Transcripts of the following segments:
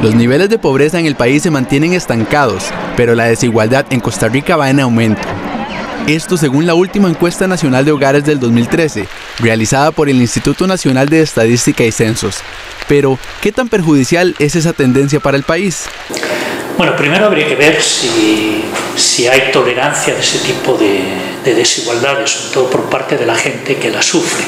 Los niveles de pobreza en el país se mantienen estancados, pero la desigualdad en Costa Rica va en aumento. Esto según la última encuesta nacional de hogares del 2013, realizada por el Instituto Nacional de Estadística y Censos. Pero, ¿qué tan perjudicial es esa tendencia para el país? Bueno, primero habría que ver si hay tolerancia de ese tipo de desigualdades, sobre todo por parte de la gente que la sufre.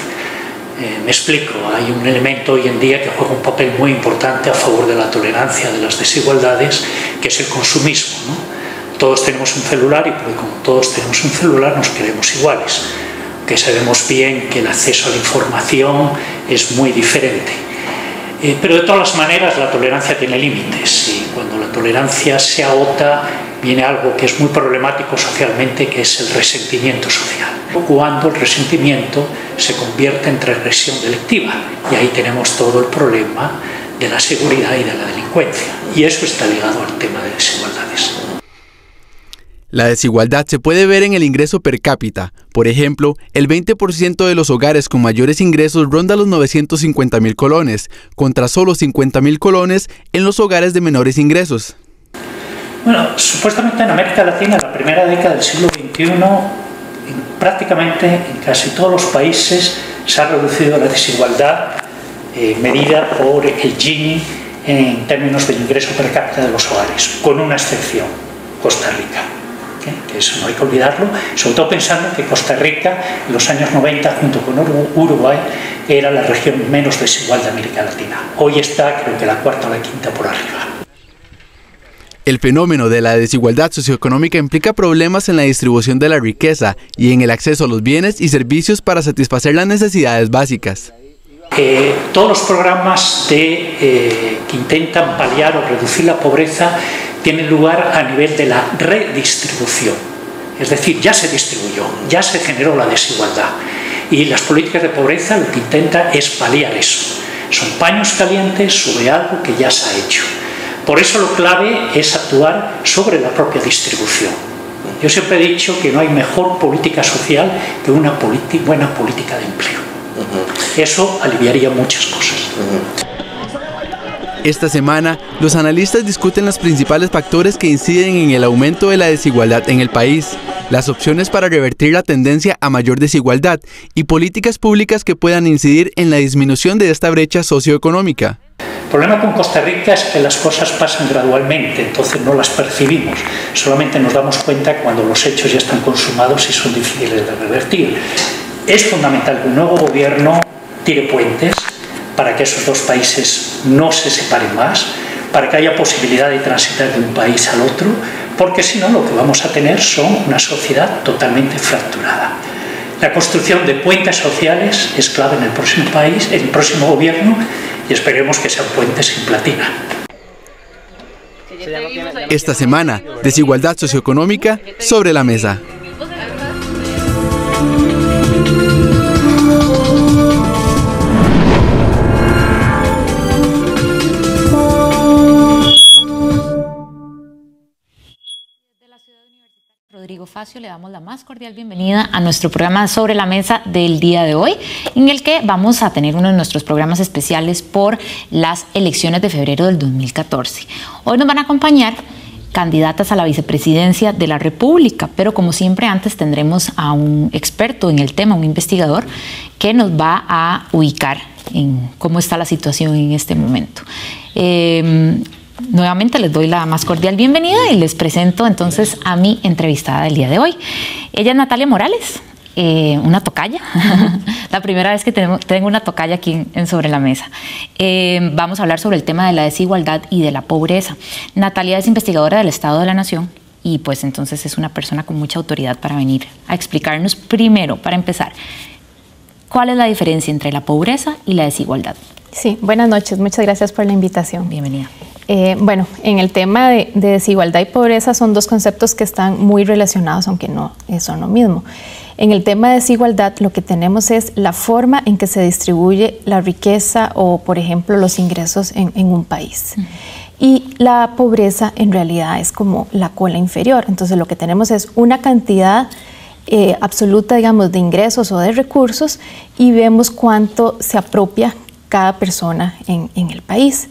Me explico, hay un elemento hoy en día que juega un papel muy importante a favor de la tolerancia de las desigualdades, que es el consumismo, ¿no? Todos tenemos un celular y como todos tenemos un celular nos creemos iguales, que sabemos bien que el acceso a la información es muy diferente. Pero de todas las maneras la tolerancia tiene límites y cuando la tolerancia se agota viene algo que es muy problemático socialmente, que es el resentimiento social. Cuando el resentimiento se convierte en transgresión delictiva y ahí tenemos todo el problema de la seguridad y de la delincuencia y eso está ligado al tema de desigualdades. La desigualdad se puede ver en el ingreso per cápita. Por ejemplo, el 20% de los hogares con mayores ingresos ronda los 950.000 colones, contra solo 50.000 colones en los hogares de menores ingresos. Bueno, supuestamente en América Latina, en la primera década del siglo XXI, prácticamente en casi todos los países se ha reducido la desigualdad medida por el Gini en términos del ingreso per cápita de los hogares, con una excepción, Costa Rica. Que eso no hay que olvidarlo, sobre todo pensando que Costa Rica en los años 90 junto con Uruguay era la región menos desigual de América Latina. Hoy está creo que la cuarta o la quinta por arriba. El fenómeno de la desigualdad socioeconómica implica problemas en la distribución de la riqueza y en el acceso a los bienes y servicios para satisfacer las necesidades básicas. Todos los programas que intentan paliar o reducir la pobreza tienen lugar a nivel de la redistribución. Es decir, ya se distribuyó, ya se generó la desigualdad. Y las políticas de pobreza lo que intentan es paliar eso. Son paños calientes sobre algo que ya se ha hecho. Por eso lo clave es actuar sobre la propia distribución. Yo siempre he dicho que no hay mejor política social que una buena política de empleo. Eso aliviaría muchas cosas. Esta semana, los analistas discuten los principales factores que inciden en el aumento de la desigualdad en el país, las opciones para revertir la tendencia a mayor desigualdad y políticas públicas que puedan incidir en la disminución de esta brecha socioeconómica. El problema con Costa Rica es que las cosas pasan gradualmente, entonces no las percibimos, solamente nos damos cuenta cuando los hechos ya están consumados y son difíciles de revertir. Es fundamental que un nuevo gobierno tire puentes para que esos dos países no se separen más, para que haya posibilidad de transitar de un país al otro, porque si no lo que vamos a tener son una sociedad totalmente fracturada. La construcción de puentes sociales es clave en el próximo país, en el próximo gobierno, y esperemos que sean puentes sin platina. Esta semana, desigualdad socioeconómica sobre la mesa. Rodrigo Facio, le damos la más cordial bienvenida a nuestro programa Sobre la Mesa del día de hoy, en el que vamos a tener uno de nuestros programas especiales por las elecciones de febrero del 2014. Hoy nos van a acompañar candidatas a la vicepresidencia de la República, pero como siempre antes tendremos a un experto en el tema, un investigador, que nos va a ubicar en cómo está la situación en este momento. Nuevamente les doy la más cordial bienvenida y les presento entonces a mi entrevistada del día de hoy. Ella es Natalia Morales, una tocaya. La primera vez que tengo una tocaya aquí en Sobre la Mesa. Vamos a hablar sobre el tema de la desigualdad y de la pobreza. Natalia es investigadora del Estado de la Nación y pues entonces es una persona con mucha autoridad para venir a explicarnos primero, para empezar, ¿cuál es la diferencia entre la pobreza y la desigualdad? Sí, buenas noches, muchas gracias por la invitación. Bienvenida. Bueno, en el tema de desigualdad y pobreza son dos conceptos que están muy relacionados, aunque no son lo mismo. En el tema de desigualdad lo que tenemos es la forma en que se distribuye la riqueza o, por ejemplo, los ingresos en un país. Y la pobreza en realidad es como la cola inferior. Entonces lo que tenemos es una cantidad absoluta, digamos, de ingresos o de recursos y vemos cuánto se apropia cada persona en el país.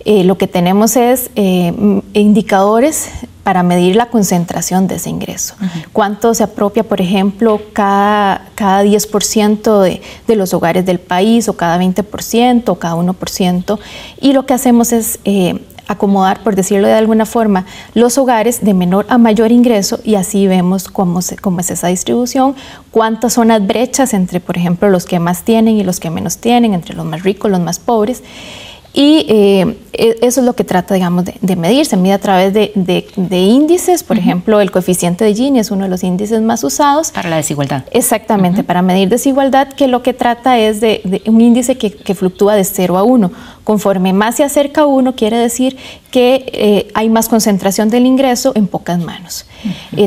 Lo que tenemos es indicadores para medir la concentración de ese ingreso. Cuánto se apropia, por ejemplo, cada 10% de los hogares del país, o cada 20%, o cada 1%. Y lo que hacemos es acomodar, por decirlo de alguna forma, los hogares de menor a mayor ingreso y así vemos cómo es esa distribución, cuántas son las brechas entre, por ejemplo, los que más tienen y los que menos tienen, entre los más ricos y los más pobres. Y eso es lo que trata, digamos, de medir. Se mide a través de índices. Por ejemplo, el coeficiente de Gini es uno de los índices más usados. Para la desigualdad. Exactamente, para medir desigualdad, que lo que trata es de un índice que fluctúa de 0 a 1. Conforme más se acerca a 1, quiere decir que hay más concentración del ingreso en pocas manos.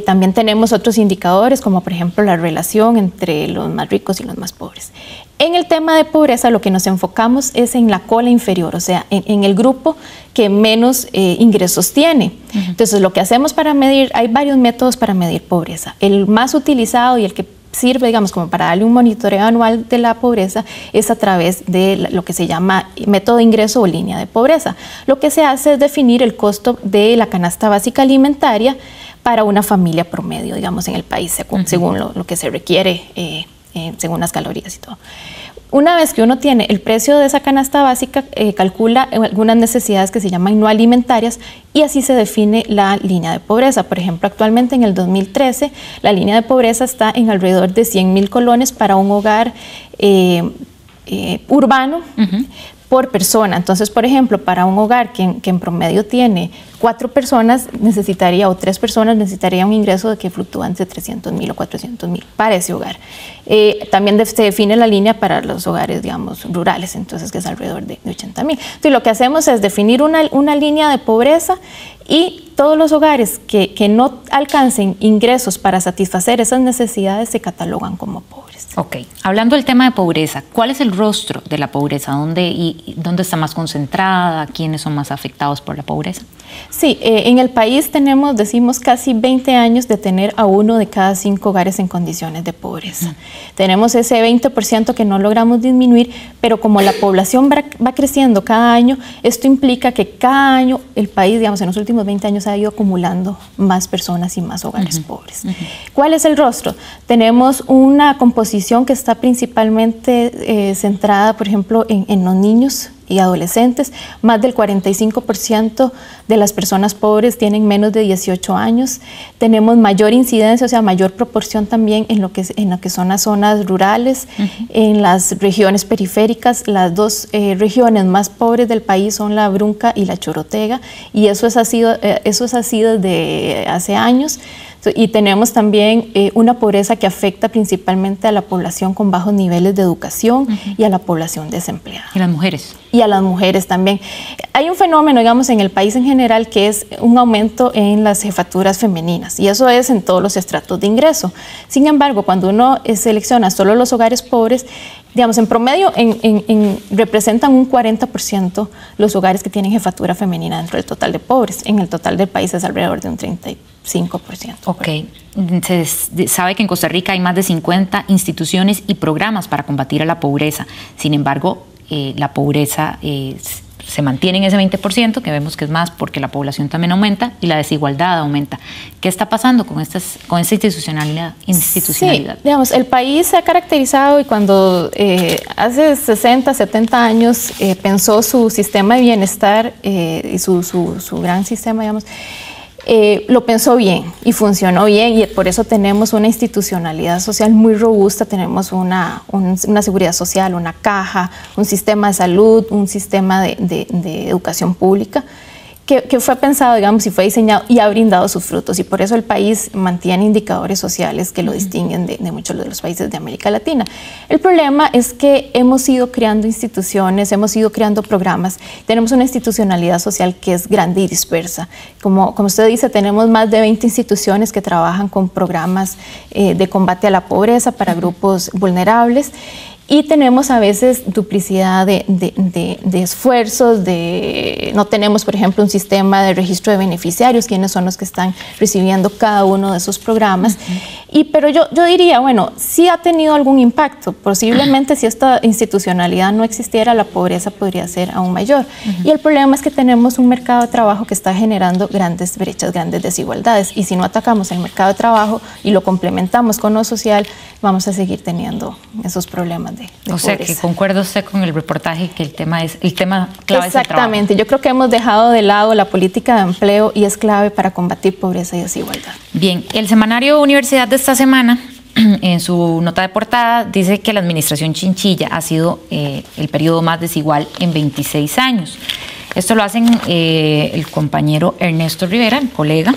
También tenemos otros indicadores, como por ejemplo la relación entre los más ricos y los más pobres. En el tema de pobreza lo que nos enfocamos es en la cola inferior, o sea, en el grupo que menos ingresos tiene. Entonces lo que hacemos para medir, hay varios métodos para medir pobreza. El más utilizado y el que sirve, digamos, como para darle un monitoreo anual de la pobreza es a través de lo que se llama método de ingreso o línea de pobreza. Lo que se hace es definir el costo de la canasta básica alimentaria para una familia promedio, digamos, en el país, según lo que se requiere, según las calorías y todo. Una vez que uno tiene el precio de esa canasta básica, calcula algunas necesidades que se llaman no alimentarias y así se define la línea de pobreza. Por ejemplo, actualmente en el 2013 la línea de pobreza está en alrededor de 100.000 colones para un hogar urbano por persona. Entonces, por ejemplo, para un hogar que en promedio tiene 4 personas necesitaría, o 3 personas necesitaría un ingreso de que fluctúa entre 300.000 o 400.000 para ese hogar. También se define la línea para los hogares, digamos, rurales, entonces que es alrededor de 80.000. Entonces lo que hacemos es definir una línea de pobreza y todos los hogares que no alcancen ingresos para satisfacer esas necesidades se catalogan como pobres. Ok, hablando del tema de pobreza, ¿cuál es el rostro de la pobreza? ¿Dónde está más concentrada? ¿Quiénes son más afectados por la pobreza? Sí, en el país decimos casi 20 años de tener a 1 de cada 5 hogares en condiciones de pobreza. Tenemos ese 20% que no logramos disminuir, pero como la población va creciendo cada año, esto implica que cada año el país, digamos, en los últimos 20 años ha ido acumulando más personas y más hogares pobres. ¿Cuál es el rostro? Tenemos una composición que está principalmente centrada, por ejemplo, en los niños y adolescentes. Más del 45% de las personas pobres tienen menos de 18 años. Tenemos mayor incidencia, o sea, mayor proporción también en lo que son las zonas rurales, en las regiones periféricas. Las dos regiones más pobres del país son la Brunca y la Chorotega, y eso es así desde hace años. Y tenemos también una pobreza que afecta principalmente a la población con bajos niveles de educación y a la población desempleada. ¿Y las mujeres? Y a las mujeres también. Hay un fenómeno, digamos, en el país en general que es un aumento en las jefaturas femeninas, y eso es en todos los estratos de ingreso. Sin embargo, cuando uno selecciona solo los hogares pobres, digamos, en promedio representan un 40% los hogares que tienen jefatura femenina dentro del total de pobres. En el total del país es alrededor de un 35%. Ok. Se sabe que en Costa Rica hay más de 50 instituciones y programas para combatir a la pobreza. Sin embargo, la pobreza se mantiene en ese 20%, que vemos que es más porque la población también aumenta y la desigualdad aumenta. ¿Qué está pasando con esta institucionalidad? Sí, digamos, el país se ha caracterizado, y cuando hace 60, 70 años pensó su sistema de bienestar y su gran sistema, digamos, lo pensó bien y funcionó bien, y por eso tenemos una institucionalidad social muy robusta. Tenemos una seguridad social, una caja, un sistema de salud, un sistema de educación pública que fue pensado, digamos, y fue diseñado y ha brindado sus frutos, y por eso el país mantiene indicadores sociales que lo distinguen de muchos de los países de América Latina. El problema es que hemos ido creando instituciones, hemos ido creando programas, tenemos una institucionalidad social que es grande y dispersa. Como usted dice, tenemos más de 20 instituciones que trabajan con programas de combate a la pobreza para grupos vulnerables. Y tenemos a veces duplicidad de esfuerzos, no tenemos, por ejemplo, un sistema de registro de beneficiarios, quiénes son los que están recibiendo cada uno de esos programas. Pero yo diría, bueno, sí ha tenido algún impacto. Posiblemente si esta institucionalidad no existiera, la pobreza podría ser aún mayor. Y el problema es que tenemos un mercado de trabajo que está generando grandes brechas, grandes desigualdades. Y si no atacamos el mercado de trabajo y lo complementamos con lo social, vamos a seguir teniendo esos problemas de o sea, pobreza. que concuerda usted con el reportaje que el tema clave. Exactamente, yo creo que hemos dejado de lado la política de empleo y es clave para combatir pobreza y desigualdad. Bien, el semanario Universidad de esta semana, en su nota de portada, dice que la administración Chinchilla ha sido el periodo más desigual en 26 años. Esto lo hacen el compañero Ernesto Rivera, el colega,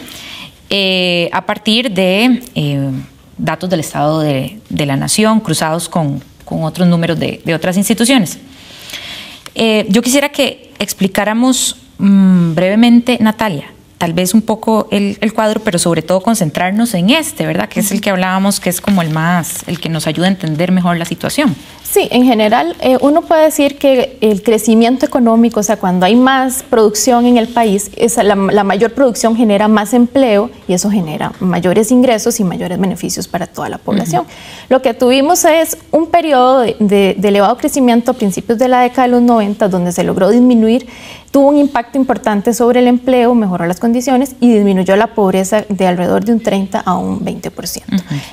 a partir de datos del Estado de la Nación cruzados con otros números de otras instituciones. Yo quisiera que explicáramos brevemente, Natalia, tal vez un poco el cuadro, pero sobre todo concentrarnos en ¿verdad? Que es el que hablábamos, que es como el que nos ayuda a entender mejor la situación. Sí, en general uno puede decir que el crecimiento económico, o sea, cuando hay más producción en el país, la mayor producción genera más empleo y eso genera mayores ingresos y mayores beneficios para toda la población. Lo que tuvimos es un periodo de elevado crecimiento a principios de la década de los 90, donde se logró disminuir, tuvo un impacto importante sobre el empleo, mejoró las condiciones y disminuyó la pobreza de alrededor de un 30 a un 20%.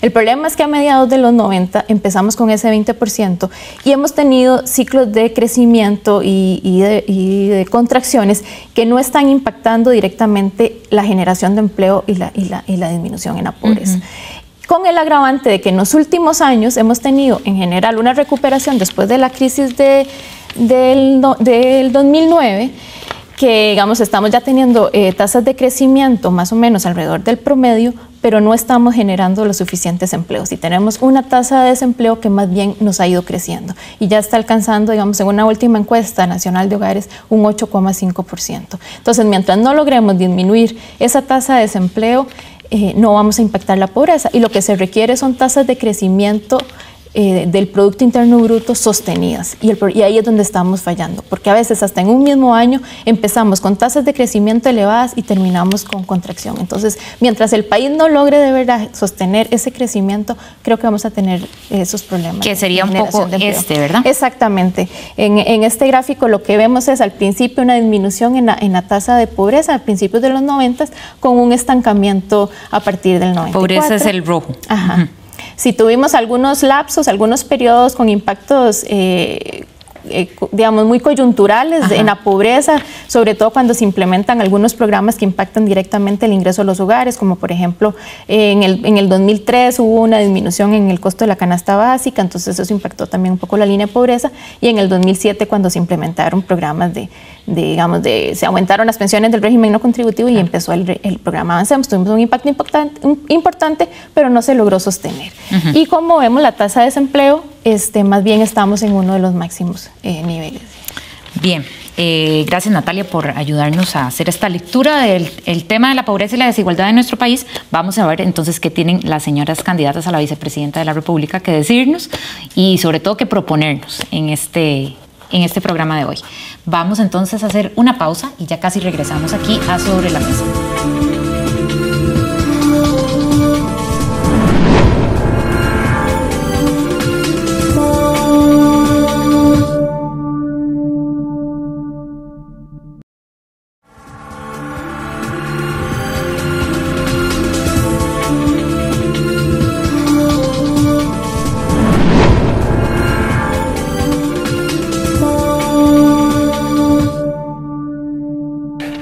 El problema es que a mediados de los 90 empezamos con ese 20% y hemos tenido ciclos de crecimiento y de contracciones que no están impactando directamente la generación de empleo y la disminución en la pobreza. Con el agravante de que en los últimos años hemos tenido en general una recuperación después de la crisis del 2009, que digamos estamos ya teniendo tasas de crecimiento más o menos alrededor del promedio, pero no estamos generando los suficientes empleos y tenemos una tasa de desempleo que más bien nos ha ido creciendo y ya está alcanzando, digamos, en una última encuesta nacional de hogares, un 8,5%. Entonces, mientras no logremos disminuir esa tasa de desempleo, no vamos a impactar la pobreza y lo que se requiere son tasas de crecimiento del Producto Interno Bruto sostenidas y ahí es donde estamos fallando, porque a veces hasta en un mismo año empezamos con tasas de crecimiento elevadas y terminamos con contracción. Entonces, mientras el país no logre de verdad sostener ese crecimiento, creo que vamos a tener esos problemas. Que sería un poco ¿verdad? Exactamente. En este gráfico lo que vemos es al principio una disminución en la tasa de pobreza a principios de los 90 con un estancamiento a partir del 94. Pobreza es el rojo. Ajá. Si tuvimos algunos lapsos, algunos periodos con impactos, digamos, muy coyunturales en la pobreza, sobre todo cuando se implementan algunos programas que impactan directamente el ingreso a los hogares, como por ejemplo en el 2003 hubo una disminución en el costo de la canasta básica, entonces eso impactó también un poco la línea de pobreza, y en el 2007 cuando se implementaron programas se aumentaron las pensiones del régimen no contributivo y empezó el programa Avancemos. Tuvimos un impacto importante, pero no se logró sostener. Y como vemos la tasa de desempleo, más bien estamos en uno de los máximos niveles. Bien, gracias Natalia por ayudarnos a hacer esta lectura del tema de la pobreza y la desigualdad en nuestro país. Vamos a ver entonces qué tienen las señoras candidatas a la vicepresidenta de la República que decirnos y sobre todo qué proponernos en este programa de hoy. Vamos entonces a hacer una pausa y ya casi regresamos aquí a Sobre la Mesa.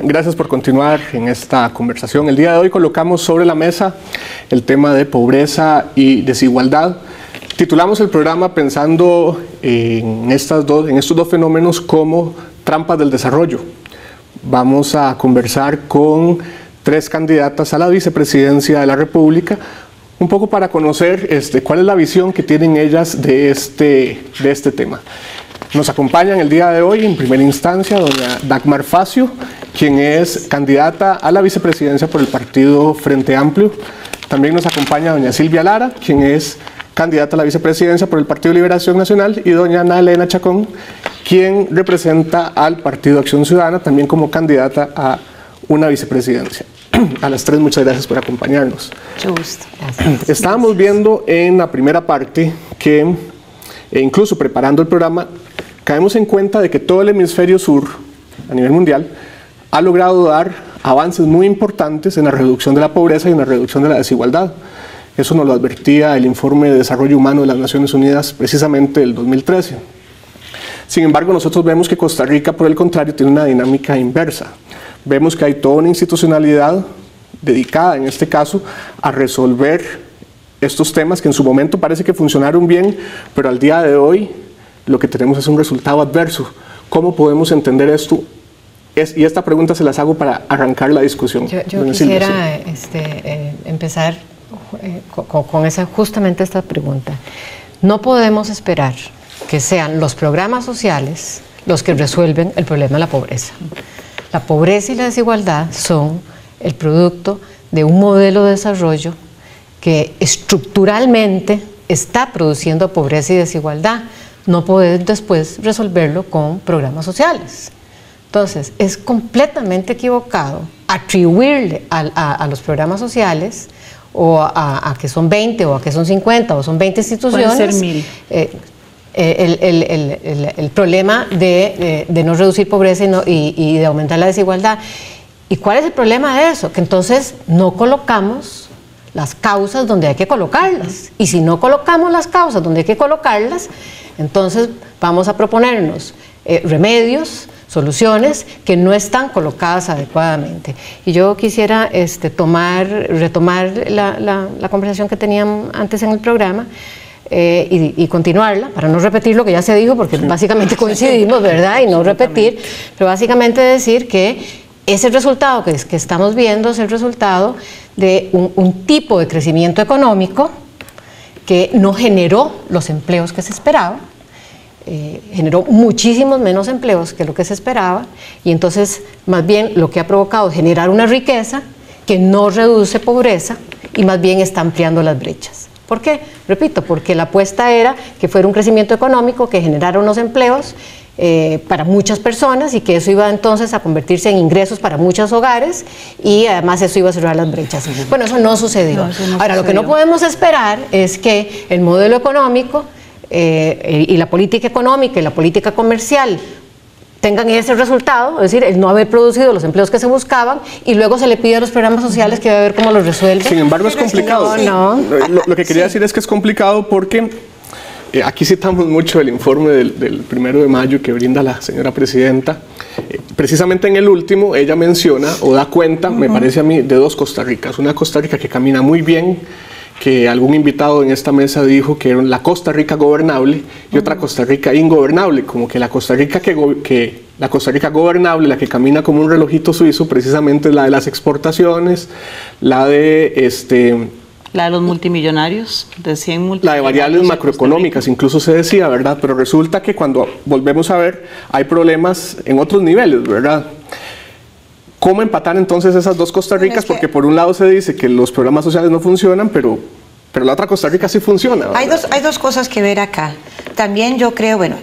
Gracias por continuar en esta conversación. El día de hoy colocamos sobre la mesa el tema de pobreza y desigualdad. Titulamos el programa pensando en estos dos fenómenos como trampas del desarrollo. vamos a conversar con 3 candidatas a la vicepresidencia de la República, un poco para conocer cuál es la visión que tienen ellas de este tema. Nos acompañan el día de hoy, en primera instancia, doña Dagmar Facio, quien es candidata a la vicepresidencia por el partido Frente Amplio. También nos acompaña doña Silvia Lara, quien es candidata a la vicepresidencia por el Partido Liberación Nacional, y doña Ana Elena Chacón, quien representa al Partido Acción Ciudadana, también como candidata a una vicepresidencia. A las 3, muchas gracias por acompañarnos. Mucho gusto. Gracias. Estábamos viendo en la primera parte que, incluso preparando el programa, caemos en cuenta de que todo el hemisferio sur, a nivel mundial, ha logrado dar avances muy importantes en la reducción de la pobreza y en la reducción de la desigualdad. Eso nos lo advertía el Informe de Desarrollo Humano de las Naciones Unidas precisamente del 2013. Sin embargo, nosotros vemos que Costa Rica, por el contrario, tiene una dinámica inversa. Vemos que hay toda una institucionalidad dedicada, en este caso, a resolver estos temas que en su momento parece que funcionaron bien, pero al día de hoy lo que tenemos es un resultado adverso. ¿Cómo podemos entender esto? Y esta pregunta se las hago para arrancar la discusión. Yo quisiera empezar con justamente esta pregunta. No podemos esperar que sean los programas sociales los que resuelven el problema de la pobreza. La pobreza y la desigualdad son el producto de un modelo de desarrollo que estructuralmente está produciendo pobreza y desigualdad. No podemos después resolverlo con programas sociales. Entonces, es completamente equivocado atribuirle a los programas sociales o a que son 20 o a que son 50 o son 20 instituciones. Pueden ser 1000. El problema de no reducir pobreza y de aumentar la desigualdad. ¿Y cuál es el problema de eso? Que entonces no colocamos las causas donde hay que colocarlas. Y si no colocamos las causas donde hay que colocarlas, entonces vamos a proponernos remedios, soluciones que no están colocadas adecuadamente. Y yo quisiera retomar la conversación que teníamos antes en el programa y continuarla, para no repetir lo que ya se dijo, porque básicamente coincidimos, ¿verdad? Y no repetir, pero básicamente decir que ese resultado que estamos viendo es el resultado de un tipo de crecimiento económico que no generó los empleos que se esperaban, generó muchísimos menos empleos que lo que se esperaba, y entonces más bien lo que ha provocado es generar una riqueza que no reduce pobreza y más bien está ampliando las brechas. ¿Por qué? Repito, porque la apuesta era que fuera un crecimiento económico que generara unos empleos para muchas personas y que eso iba entonces a convertirse en ingresos para muchos hogares y además eso iba a cerrar las brechas. Bueno, eso no sucedió. Ahora, lo que no podemos esperar es que el modelo económico y la política económica y la política comercial tengan ese resultado, es decir, el no haber producido los empleos que se buscaban, y luego se le pide a los programas sociales que va a ver cómo los resuelven. Sin embargo, es complicado. Lo que quería decir es que es complicado porque aquí citamos mucho el informe del 1 de mayo que brinda la señora presidenta. Precisamente en el último, ella menciona o da cuenta, me parece a mí, de 2 Costa Ricas. Una Costa Rica que camina muy bien, que algún invitado en esta mesa dijo que era la Costa Rica gobernable, y otra Costa Rica ingobernable, como que la Costa Rica la Costa Rica gobernable, la que camina como un relojito suizo, precisamente es la de las exportaciones, la de los multimillonarios, de 100 multimillonarios. La de variables macroeconómicas, incluso se decía, ¿verdad? Pero resulta que cuando volvemos a ver, hay problemas en otros niveles, ¿verdad? ¿Cómo empatar entonces esas 2 Costa Ricas? Porque por un lado se dice que los programas sociales no funcionan, pero la otra Costa Rica sí funciona, ¿verdad? Hay dos cosas que ver acá. También yo creo, bueno,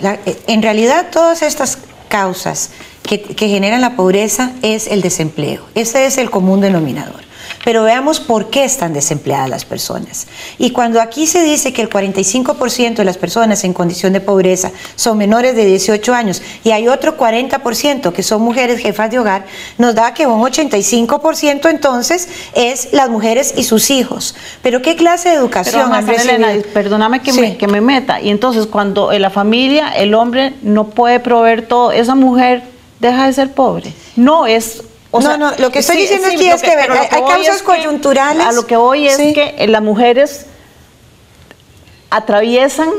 en realidad todas estas causas que generan la pobreza es el desempleo. Ese es el común denominador. Pero veamos por qué están desempleadas las personas. Y cuando aquí se dice que el 45% de las personas en condición de pobreza son menores de 18 años y hay otro 40% que son mujeres jefas de hogar, nos da que un 85% entonces es las mujeres y sus hijos. ¿Pero qué clase de educación han recibido? Elena, perdóname que me meta. Y entonces cuando en la familia el hombre no puede proveer todo, esa mujer deja de ser pobre. No es... No, lo que estoy diciendo aquí es que hay causas coyunturales. A lo que voy es que las mujeres atraviesan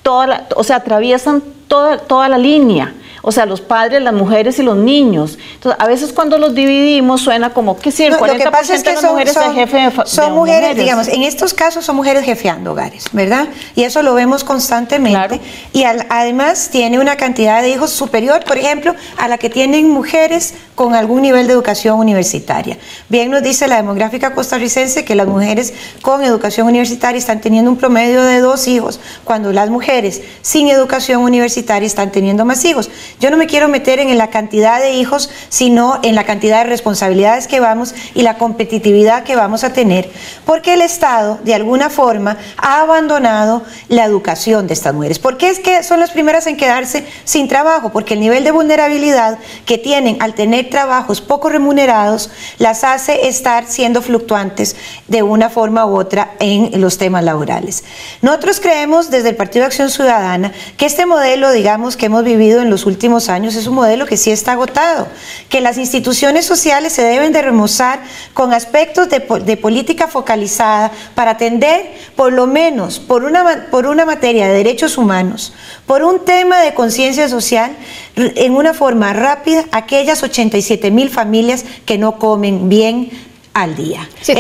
toda la línea. O sea, los padres, las mujeres y los niños. Entonces, a veces cuando los dividimos suena como que sí, el 40% de las mujeres es jefe de son mujeres, digamos, en estos casos son mujeres jefeando hogares, ¿verdad? Y eso lo vemos constantemente. Claro. Y además tiene una cantidad de hijos superior, por ejemplo, a la que tienen mujeres con algún nivel de educación universitaria. Bien nos dice la demográfica costarricense que las mujeres con educación universitaria están teniendo un promedio de 2 hijos, cuando las mujeres sin educación universitaria están teniendo más hijos. Yo no me quiero meter en la cantidad de hijos, sino en la cantidad de responsabilidades que vamos y la competitividad que vamos a tener, porque el Estado, de alguna forma, ha abandonado la educación de estas mujeres. ¿Por qué es que son las primeras en quedarse sin trabajo? Porque el nivel de vulnerabilidad que tienen al tener trabajos poco remunerados las hace estar siendo fluctuantes de una forma u otra en los temas laborales. Nosotros creemos desde el Partido de Acción Ciudadana que este modelo, digamos, que hemos vivido en los últimos años es un modelo que sí está agotado, que las instituciones sociales se deben de remozar con aspectos de política focalizada para atender por lo menos por una materia de derechos humanos, por un tema de conciencia social, en una forma rápida, aquellas 87,000 familias que no comen bien al día. Sí,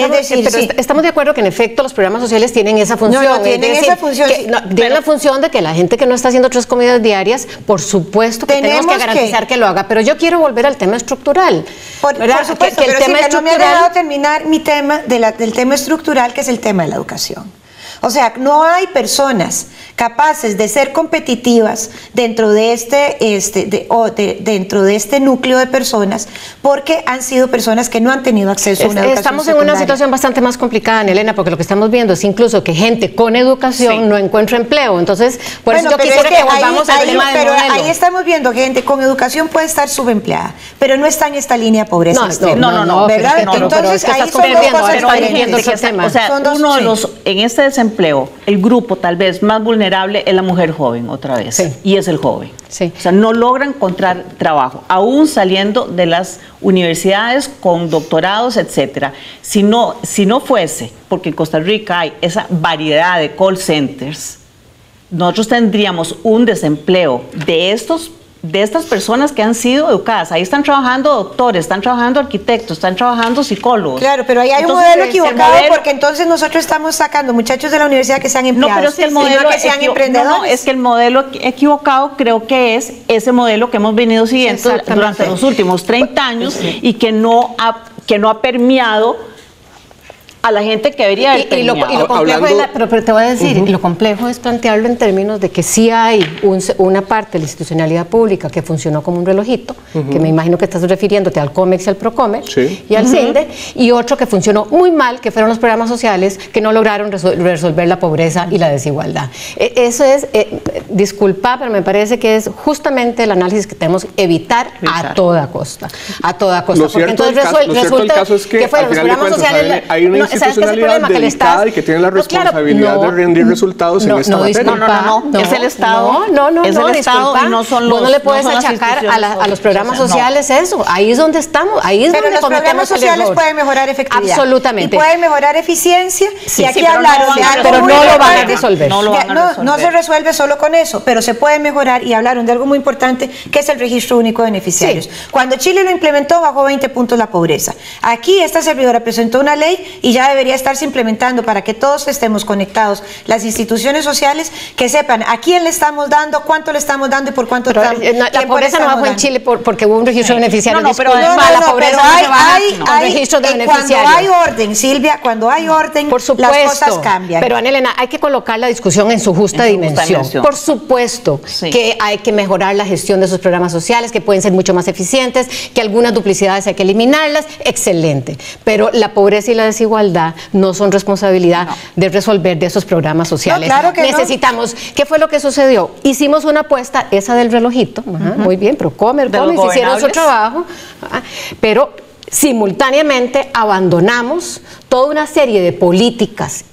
estamos de acuerdo que en efecto los programas sociales tienen esa función. Tienen la función de que la gente que no está haciendo 3 comidas diarias, por supuesto que tenemos que garantizar que lo haga. Pero yo quiero volver al tema estructural. Por supuesto, pero no me ha dejado terminar mi tema del tema estructural, que es el tema de la educación. O sea, no hay personas capaces de ser competitivas dentro de este núcleo de personas porque han sido personas que no han tenido acceso a una educación Estamos en una situación bastante más complicada, Elena, porque lo que estamos viendo es incluso que gente con educación no encuentra empleo. Entonces, por eso yo quisiera que volvamos al tema del modelo. Pero ahí estamos viendo que gente con educación puede estar subempleada, pero no está en esta línea de pobreza. No, ¿verdad? Entonces, ahí son dos cosas diferentes. O sea, uno de los, en este desempleo, el grupo tal vez más vulnerable es la mujer joven otra vez, y es el joven. O sea, no logra encontrar trabajo, aún saliendo de las universidades con doctorados, etcétera. Si no fuese, porque en Costa Rica hay esa variedad de call centers, nosotros tendríamos un desempleo de estas personas que han sido educadas. Ahí están trabajando doctores, están trabajando arquitectos, están trabajando psicólogos. Claro, pero ahí hay un modelo equivocado, porque entonces nosotros estamos sacando muchachos de la universidad que sean empleados, pero es que el modelo que sean emprendedores. Es que el modelo equivocado creo que es ese modelo que hemos venido siguiendo durante los últimos 30 años y que no ha permeado a la gente que debería haber y lo complejo es pero te voy a decir, lo complejo es plantearlo en términos de que sí hay una parte de la institucionalidad pública que funcionó como un relojito, que me imagino que estás refiriéndote al COMEX y al PROCOMEX y al CINDE, y otro que funcionó muy mal, que fueron los programas sociales que no lograron resolver la pobreza y la desigualdad. Eso es, disculpa, pero me parece que es justamente el análisis que tenemos que evitar a toda costa. A toda costa. Porque entonces resulta que fueron los programas sociales... Hay una institucionalidad delicada y que tiene la responsabilidad de rendir resultados en esta materia. No, es el Estado. Es el Estado y no son los... Vos no le puedes achacar a los programas sociales eso. Ahí es donde estamos, ahí es donde cometemos el error. Pero los programas sociales pueden mejorar efectividad. Absolutamente. Y pueden mejorar eficiencia. Y aquí hablaron de algo pero no lo van a resolver. No se resuelve solo con eso, pero se puede mejorar, y hablaron de algo muy importante, que es el registro único de beneficiarios. Cuando Chile lo implementó, bajó 20 puntos la pobreza. Aquí esta servidora presentó una ley y ya debería estarse implementando para que todos estemos conectados, las instituciones sociales, que sepan a quién le estamos dando, cuánto le estamos dando y por cuánto tiempo le estamos dando. La pobreza no bajó en Chile porque hubo un registro de beneficiarios. La pobreza no se baja con registro de beneficiarios. Cuando hay orden, Silvia, cuando hay orden, por supuesto, las cosas cambian. Pero, Ana Elena, hay que colocar la discusión en su justa dimensión. Por supuesto que hay que mejorar la gestión de esos programas sociales, que pueden ser mucho más eficientes, que algunas duplicidades hay que eliminarlas, excelente. Pero la pobreza y la desigualdad no son responsabilidad de resolver de esos programas sociales. Claro que necesitamos. ¿Qué fue lo que sucedió? Hicimos una apuesta, esa del relojito, muy bien, Procomer, hicieron su trabajo, pero simultáneamente abandonamos toda una serie de políticas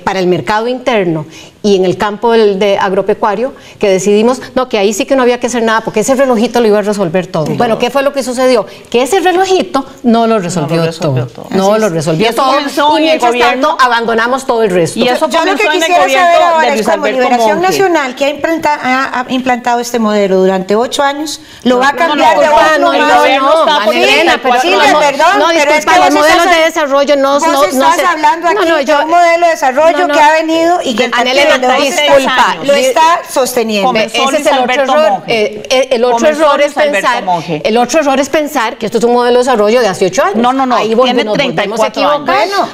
para el mercado interno y en el campo de agropecuario, que decidimos, no, que ahí sí que no había que hacer nada, porque ese relojito lo iba a resolver todo. Bueno, ¿qué fue lo que sucedió? Que ese relojito no lo resolvió todo. No lo resolvió todo. Y mientras tanto, abandonamos todo el resto. Y eso yo lo que quisiera saber ahora es cómo Liberación Nacional, que ha implantado este modelo durante 8 años, lo va a cambiar de no, disculpa, los modelos de desarrollo no estás hablando aquí de un modelo de desarrollo que ha venido y que disculpa, lo está sosteniendo. Ese es el otro error. El otro error es pensar que esto es un modelo de desarrollo de hace 8 años. No, ahí tiene 34 años.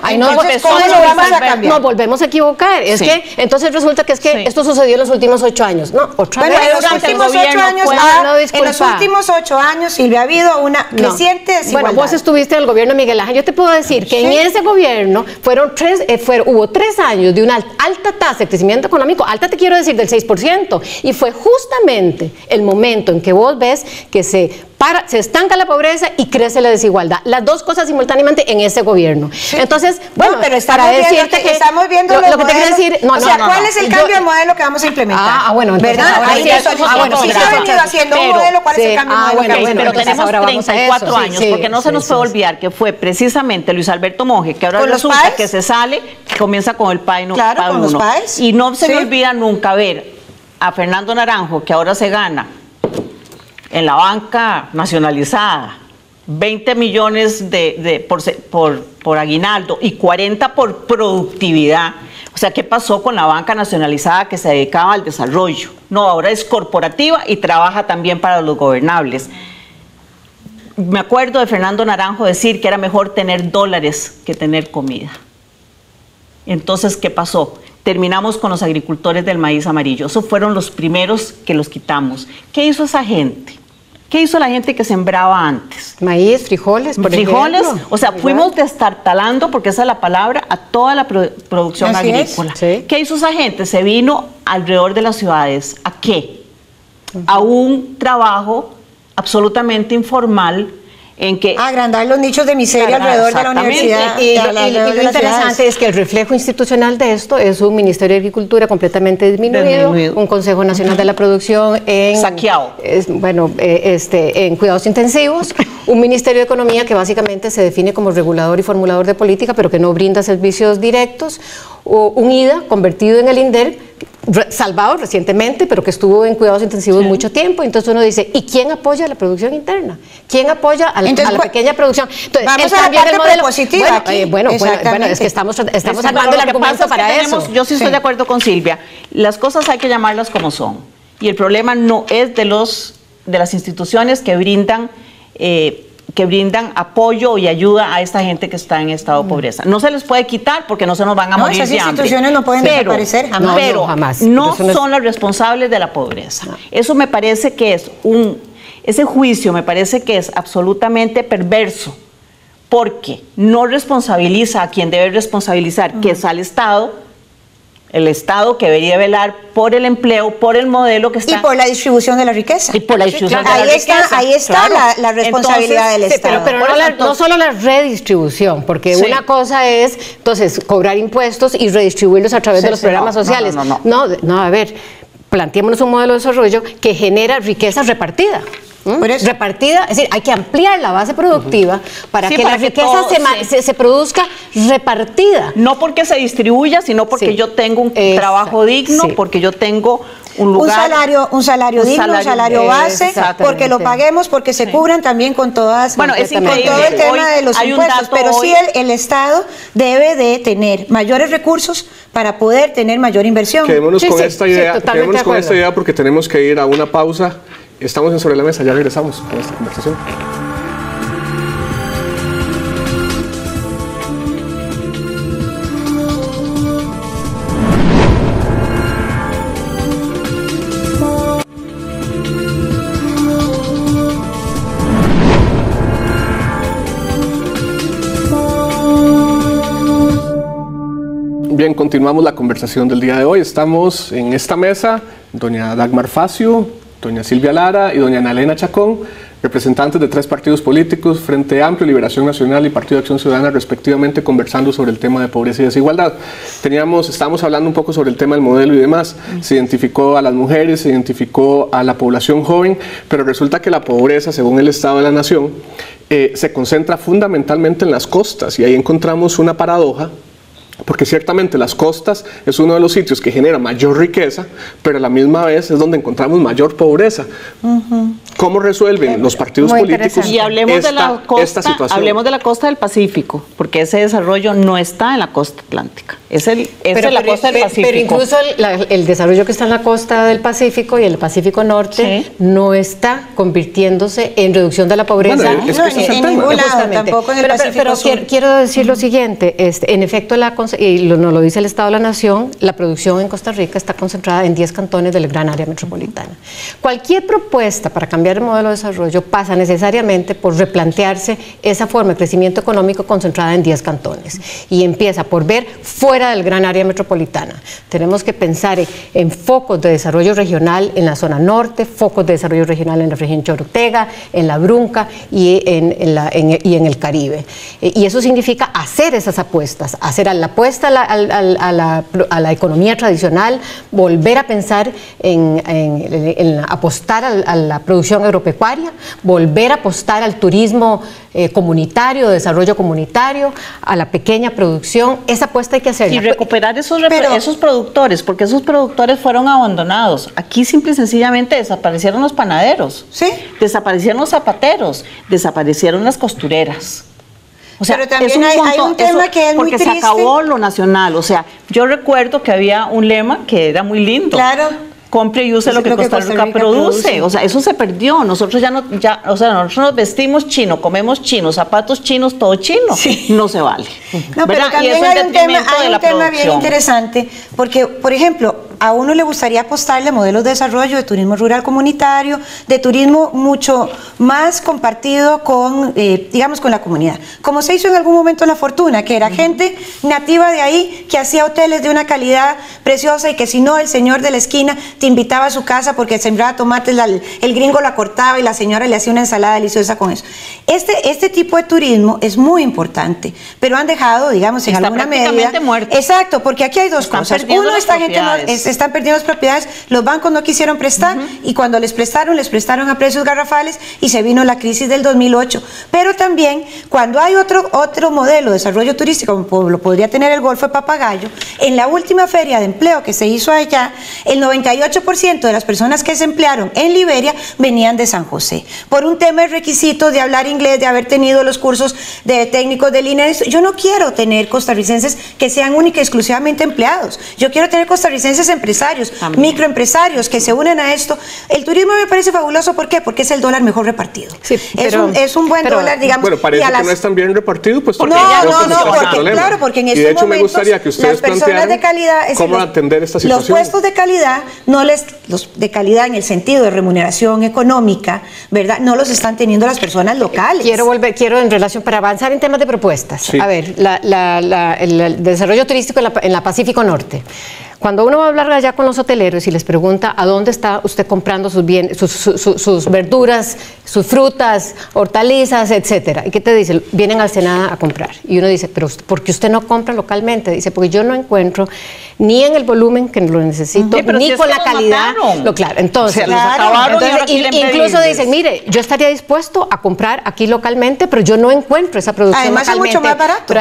Ahí ¿cómo lo vamos a cambiar? Nos volvemos a equivocar. Es que entonces resulta que esto sucedió en los últimos 8 años. No, otra vez. En los últimos 8 años, Silvia, ha habido una creciente desigualdad. Bueno, vos estuviste en el gobierno de Miguel Ángel. Yo te puedo decir que en ese gobierno hubo 3 años de una alta tasa de crecimiento económico, alta te quiero decir del 6%, y fue justamente el momento en que vos ves que se estanca la pobreza y crece la desigualdad. Las dos cosas simultáneamente en ese gobierno. Sí. Entonces, bueno, pero para decirte que estamos viendo lo que te quiero decir, ¿cuál es el cambio de modelo que vamos a implementar? Bueno, entonces, ¿verdad? Si se ha venido haciendo un modelo, ¿cuál es el cambio de modelo? Pero tenemos 34 años, porque no se nos puede olvidar que fue precisamente Luis Alberto Monge, que ahora resulta que se sale, que comienza con el PAE 1. Y no se me olvida nunca ver a Fernando Naranjo, que ahora se gana en la banca nacionalizada 20 millones por aguinaldo y 40 por productividad. O sea, ¿qué pasó con la banca nacionalizada que se dedicaba al desarrollo? No, ahora es corporativa y trabaja también para los gobernables. Me acuerdo de Fernando Naranjo decir que era mejor tener dólares que tener comida. Entonces, ¿qué pasó? Terminamos con los agricultores del maíz amarillo. Esos fueron los primeros que los quitamos. ¿Qué hizo esa gente? ¿Qué hizo la gente que sembraba antes? Maíz, frijoles, por ejemplo. O sea, fuimos destartalando, porque esa es la palabra, a toda la producción agrícola. Sí. ¿Qué hizo esa gente? Se vino alrededor de las ciudades. ¿A qué? A un trabajo absolutamente informal, en que agrandar los nichos de miseria alrededor de la universidad. Y lo interesante es que el reflejo institucional de esto es un Ministerio de Agricultura completamente disminuido, un Consejo Nacional de la Producción saqueado. En cuidados intensivos, un Ministerio de Economía que básicamente se define como regulador y formulador de política, pero que no brinda servicios directos, o un IDA convertido en el INDER, salvado recientemente, pero que estuvo en cuidados intensivos mucho tiempo. Entonces uno dice, ¿y quién apoya la producción interna? ¿Quién apoya a la pequeña producción? Entonces, vamos a la parte propositiva. Bueno, es que estamos armando el argumento para eso. Yo sí estoy de acuerdo con Silvia. Las cosas hay que llamarlas como son. Y el problema no es de las instituciones que brindan apoyo y ayuda a esta gente que está en estado de pobreza. No se les puede quitar porque no se nos van a morir de hambre. Esas instituciones no pueden desaparecer jamás. Pero jamás. No son las responsables de la pobreza. Eso me parece que ese juicio me parece que es absolutamente perverso, porque no responsabiliza a quien debe responsabilizar, que es al Estado. El Estado que debería velar por el empleo, por el modelo que está... Y por la distribución de la riqueza. Y por la distribución de la riqueza. Ahí está la responsabilidad del Estado. Pero no solo la redistribución, porque una cosa es, entonces, cobrar impuestos y redistribuirlos a través de los programas sociales. No, a ver, planteémonos un modelo de desarrollo que genera riqueza repartida. Repartida, es decir, hay que ampliar la base productiva para que la riqueza se produzca repartida. No porque se distribuya, sino porque yo tengo un trabajo digno, porque yo tengo un lugar... Un salario digno, un salario base, porque lo paguemos, porque se cubran también con todas... Bueno, es increíble. Con todo el tema de los impuestos, pero sí el Estado debe de tener mayores recursos para poder tener mayor inversión. Quedémonos con esta idea porque tenemos que ir a una pausa. Estamos en Sobre la Mesa, ya regresamos con esta conversación. Bien, continuamos la conversación del día de hoy. Estamos en esta mesa, doña Dagmar Facio, doña Silvia Lara y doña Ana Elena Chacón, representantes de 3 partidos políticos, Frente Amplio, Liberación Nacional y Partido de Acción Ciudadana, respectivamente, conversando sobre el tema de pobreza y desigualdad. Estábamos hablando un poco sobre el tema del modelo y demás. Se identificó a las mujeres, se identificó a la población joven, pero resulta que la pobreza, según el Estado de la Nación, se concentra fundamentalmente en las costas, y ahí encontramos una paradoja, porque ciertamente las costas es uno de los sitios que genera mayor riqueza, pero a la misma vez es donde encontramos mayor pobreza. ¿Cómo resuelven los partidos políticos y hablemos esta situación? Hablemos de la costa del Pacífico, porque ese desarrollo no está en la costa atlántica, es la costa del Pacífico. Pero incluso el desarrollo que está en la costa del Pacífico y el Pacífico Norte no está convirtiéndose en reducción de la pobreza. Bueno, es que en ningún lado, tampoco en el Pacífico Sur. Quiero decir lo siguiente, en efecto, nos lo dice el Estado de la Nación, la producción en Costa Rica está concentrada en 10 cantones del gran área metropolitana. Cualquier propuesta para cambiar el modelo de desarrollo pasa necesariamente por replantearse esa forma de crecimiento económico concentrada en 10 cantones, y empieza por ver fuera del gran área metropolitana. Tenemos que pensar en focos de desarrollo regional en la zona norte, focos de desarrollo regional en la región Chorotega, en la Brunca y en el Caribe. Y eso significa hacer esas apuestas, hacer la apuesta a la economía tradicional, volver a pensar en apostar a la producción agropecuaria, volver a apostar al turismo comunitario, desarrollo comunitario, a la pequeña producción. Esa apuesta hay que hacerla. Y recuperar esos productores, porque esos productores fueron abandonados. Aquí simple y sencillamente desaparecieron los panaderos, desaparecieron los zapateros, desaparecieron las costureras. O sea, pero también hay un tema que es muy triste. Porque se acabó lo nacional. O sea, yo recuerdo que había un lema que era muy lindo. Claro. Compre y use lo que Costa Rica produce. O sea, eso se perdió. Nosotros nosotros nos vestimos chino, comemos chino, zapatos chinos, todo chino. Sí. No se vale. No, pero también hay un tema bien interesante, porque, por ejemplo, a uno le gustaría apostarle a modelos de desarrollo de turismo rural comunitario, de turismo mucho más compartido con, digamos, con la comunidad. Como se hizo en algún momento en La Fortuna, que era gente nativa de ahí, que hacía hoteles de una calidad preciosa, y que si no, el señor de la esquina te invitaba a su casa porque sembraba tomates, el gringo la cortaba y la señora le hacía una ensalada deliciosa con eso. Este tipo de turismo es muy importante, pero han dejado, digamos, en alguna medida... muerto. Exacto, porque aquí hay dos cosas. Uno, esta gente están perdiendo las propiedades, los bancos no quisieron prestar, y cuando les prestaron a precios garrafales, y se vino la crisis del 2008. Pero también, cuando hay otro modelo de desarrollo turístico, como lo podría tener el Golfo de Papagayo, en la última feria de empleo que se hizo allá, el 98% de las personas que se emplearon en Liberia venían de San José, por un tema de requisitos de hablar inglés, de haber tenido los cursos de técnicos de línea. Yo no quiero tener costarricenses que sean única y exclusivamente empleados. Yo quiero tener costarricenses empresarios, microempresarios que se unen a esto. El turismo me parece fabuloso. ¿Por qué? Porque es el dólar mejor repartido. Sí, es un buen dólar, digamos. Bueno, parece que no es tan bien repartido, pues porque en estos momentos me gustaría que ustedes las personas de calidad, cómo atender esta situación. Los puestos de calidad, los de calidad en el sentido de remuneración económica, ¿verdad? No los están teniendo las personas locales. Quiero en relación, para avanzar en temas de propuestas. Sí. A ver, el desarrollo turístico en la Pacífico Norte. Cuando uno va a hablar allá con los hoteleros y les pregunta a dónde está usted comprando sus bienes, sus verduras, sus frutas, hortalizas, etcétera, ¿y qué te dicen? Vienen al Senada a comprar. Y uno dice, pero ¿por qué usted no compra localmente? Dice, porque yo no encuentro ni en el volumen que lo necesito, ni con la calidad. Claro, entonces, incluso dicen, mire, yo estaría dispuesto a comprar aquí localmente, pero yo no encuentro esa producción además localmente. Es mucho más barato.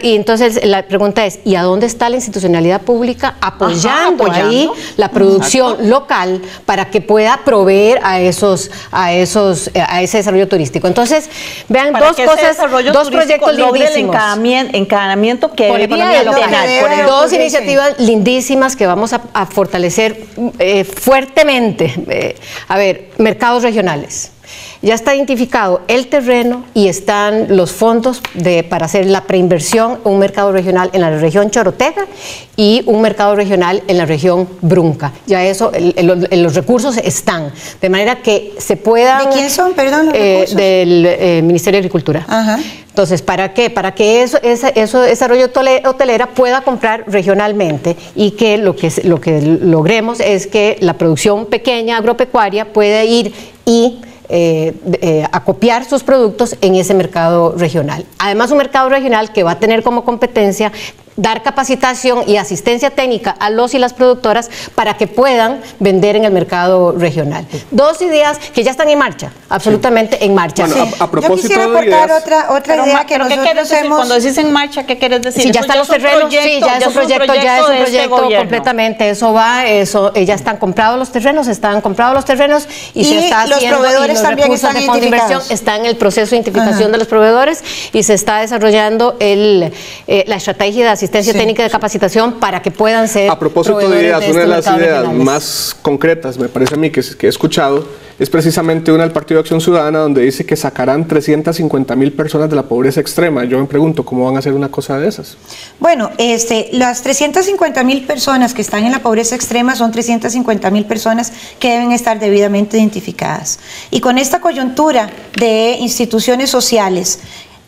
Y entonces la pregunta es, ¿y a dónde está la institucionalidad pública apoyando ahí la producción local para que pueda proveer a ese desarrollo turístico? Entonces, vean dos proyectos lindísimos. El encadenamiento que debería tener. Dos iniciativas lindísimas que vamos a fortalecer fuertemente. A ver, mercados regionales. Ya está identificado el terreno y están los fondos para hacer la preinversión, un mercado regional en la región Chorotega y un mercado regional en la región Brunca. Ya eso, los recursos están, de manera que se puedan... ¿De quién son, perdón, los recursos? Del Ministerio de Agricultura. Ajá. Entonces, ¿para qué? Para que ese desarrollo hotelera pueda comprar regionalmente y que lo que logremos es que la producción pequeña agropecuaria pueda ir y acopiar sus productos en ese mercado regional. Además, un mercado regional que va a tener como competencia dar capacitación y asistencia técnica a los y las productoras para que puedan vender en el mercado regional. Dos ideas que ya están en marcha, absolutamente en marcha. Bueno, a propósito, yo quisiera aportar otra idea que nosotros hemos... Cuando decís en marcha, ¿qué quieres decir? Sí, ya están los terrenos, sí, ya es un proyecto completamente, eso va, ya están comprados los terrenos, y se está haciendo, los proveedores y los también recursos de fondo de inversión están en el proceso de identificación de los proveedores y se está desarrollando la estrategia de asistencia técnica de capacitación para que puedan ser. A propósito de ideas, una de las ideas más concretas, me parece a mí, que he escuchado, es precisamente una del Partido de Acción Ciudadana, donde dice que sacarán 350,000 personas de la pobreza extrema. Yo me pregunto, ¿cómo van a hacer una cosa de esas? Bueno, las 350,000 personas que están en la pobreza extrema son 350,000 personas que deben estar debidamente identificadas. Y con esta coyuntura de instituciones sociales,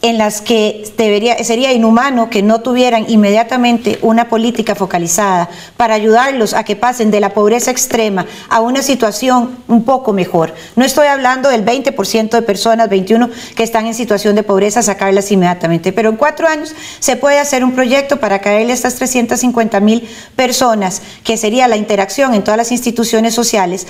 en las que sería inhumano que no tuvieran inmediatamente una política focalizada para ayudarlos a que pasen de la pobreza extrema a una situación un poco mejor. No estoy hablando del 20% de personas, 21, que están en situación de pobreza, sacarlas inmediatamente, pero en 4 años se puede hacer un proyecto para caerle a estas 350,000 personas, que sería la interacción en todas las instituciones sociales,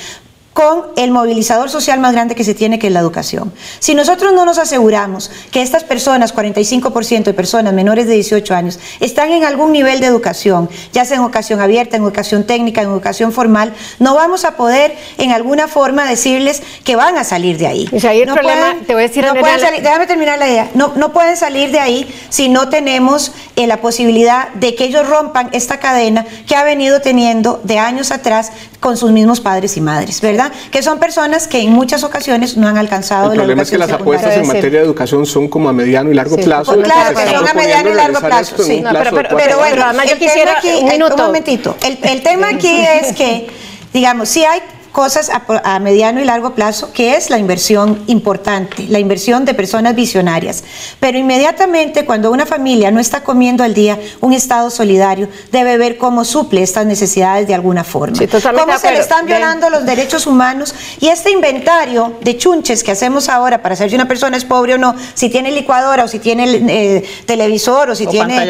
con el movilizador social más grande que se tiene, que es la educación. Si nosotros no nos aseguramos que estas personas, 45% de personas menores de 18 años, están en algún nivel de educación, ya sea en educación abierta, en educación técnica, en educación formal, no vamos a poder en alguna forma decirles que van a salir de ahí. O sea, ahí el problema, te voy a decir, déjame terminar la idea, no pueden salir de ahí si no tenemos la posibilidad de que ellos rompan esta cadena que ha venido teniendo de años atrás con sus mismos padres y madres, ¿verdad? Que son personas que en muchas ocasiones no han alcanzado la educación. El problema es que las apuestas en materia de educación son como a mediano y largo plazo. Pues claro, que son a mediano y largo plazo, sí. Pero bueno, además yo quisiera un momentito. El tema aquí es que, digamos, sí hay cosas a mediano y largo plazo, que es la inversión importante, la inversión de personas visionarias. Pero inmediatamente, cuando una familia no está comiendo al día, un Estado solidario debe ver cómo suple estas necesidades de alguna forma. Sí, cómo se le están violando los derechos humanos, y este inventario de chunches que hacemos ahora para saber si una persona es pobre o no, si tiene licuadora o si tiene televisor o si tiene